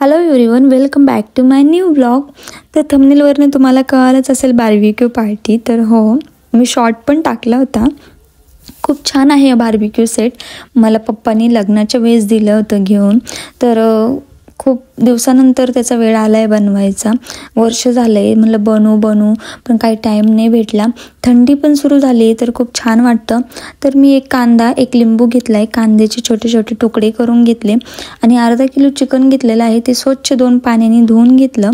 Hello everyone, welcome back to my new blog. तर थंबनेलवरने तुम्हाला कळालंच असेल बार्बिक्यू पार्टी. तर हो, मी शॉर्ट पण टाकला होता. खूप छान आहे बार्बिक्यू सेट. मला पप्पांनी लग्नाच्या वेळेस दिलं होतं घेऊन. तर खूप दिवसानंतर त्याचा वेळ आला आहे बनवायचा. वर्ष झालं आहे म्हणलं बनवू पण काही टाईम नाही भेटला. थंडी पण सुरू झाली तर खूप छान वाटतं. तर मी एक कांदा, एक लिंबू घेतला आहे. कांद्याचे छोटे छोटे तुकडे करून घेतले आणि अर्धा किलो चिकन घेतलेलं आहे. ते स्वच्छ 2 पाण्याने धुवून घेतलं.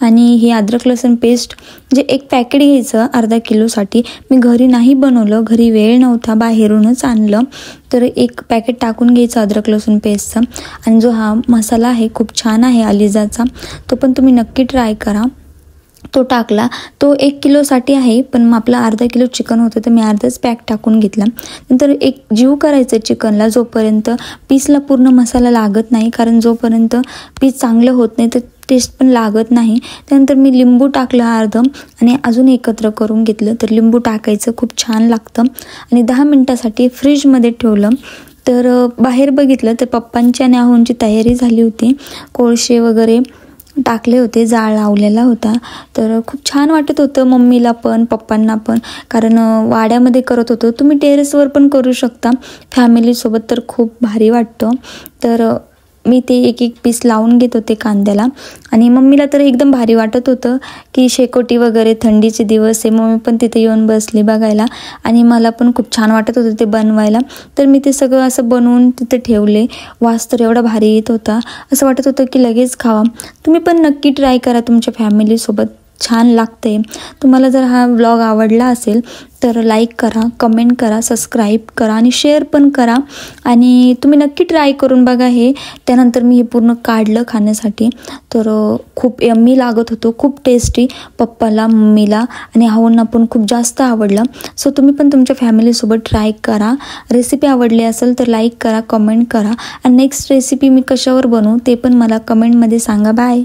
आणि ही अद्रक लसूण पेस्ट म्हणजे एक पॅकेट घ्यायचं अर्धा किलोसाठी. मी घरी नाही बनवलं, घरी वेळ नव्हता, बाहेरूनच आणलं. तर एक पॅकेट टाकून घ्यायचं अद्रक लसूण पेस्टचा. आणि जो हा मसाला आहे खूप छान आहे अलिजाचा, तो पण तुम्ही नक्की ट्राय करा. तो टाकला. तो 1 किलोसाठी आहे, पण मग आपला अर्धा किलो चिकन होतं तर मी अर्धाच पॅक टाकून घेतला. नंतर एक जीव करायचं चिकनला, जोपर्यंत पीसला पूर्ण मसाला लागत नाही, कारण जोपर्यंत पीस चांगलं होत नाही तर टेस्ट पण लागत नाही. त्यानंतर मी लिंबू टाकलं अर्धं आणि अजून एकत्र करून घेतलं. तर लिंबू टाकायचं, खूप छान लागतं. आणि 10 मिनटासाठी फ्रीजमध्ये ठेवलं. तर बाहेर बघितलं तर पप्पांची आणि आहोंची तयारी झाली होती. कोळसे वगैरे टाकले होते, जाळ लावलेला होता. तर खूप छान वाटत होतं मम्मीला पण पप्पांना पण, कारण वाड्यामध्ये करत होतो. तुम्ही टेरेसवर पण करू शकता फॅमिलीसोबत, तर खूप भारी वाटतं. तर मी ते एक पीस लावून घेत होते कांद्याला. आणि मम्मीला तर एकदम भारी वाटत होतं की शेकोटी वगैरे, थंडीचे दिवस आहे, मम्मी पण तिथे येऊन बसली बघायला. आणि मला पण खूप छान वाटत होतं ते बनवायला. तर मी ते सगळं असं बनवून तिथे ठेवले. वास तर एवढा भारी येत होता, असं वाटत होतं की लगेच खावा. तुम्ही पण नक्की ट्राय करा तुमच्या फॅमिलीसोबत, छान लागते. तुम्हाला जर हा व्लॉग आवडला असेल तर लाईक करा, कमेंट करा, सबस्क्राईब करा आणि शेअर पण करा. आणि तुम्ही नक्की ट्राय करून बघा हे. त्यानंतर मी हे पूर्ण काढलं खाण्यासाठी. तर खूप यम्मी लागत होतं, खूप टेस्टी. पप्पाला, मम्मीला आणि आहोंना पण खूप जास्त आवडलं. सो तुम्ही पण तुमच्या फॅमिलीसोबत ट्राय करा. रेसिपी आवडली असेल तर लाईक करा, कमेंट करा. आणि नेक्स्ट रेसिपी मी कशावर बनवू ते पण मला कमेंटमध्ये सांगा. बाय.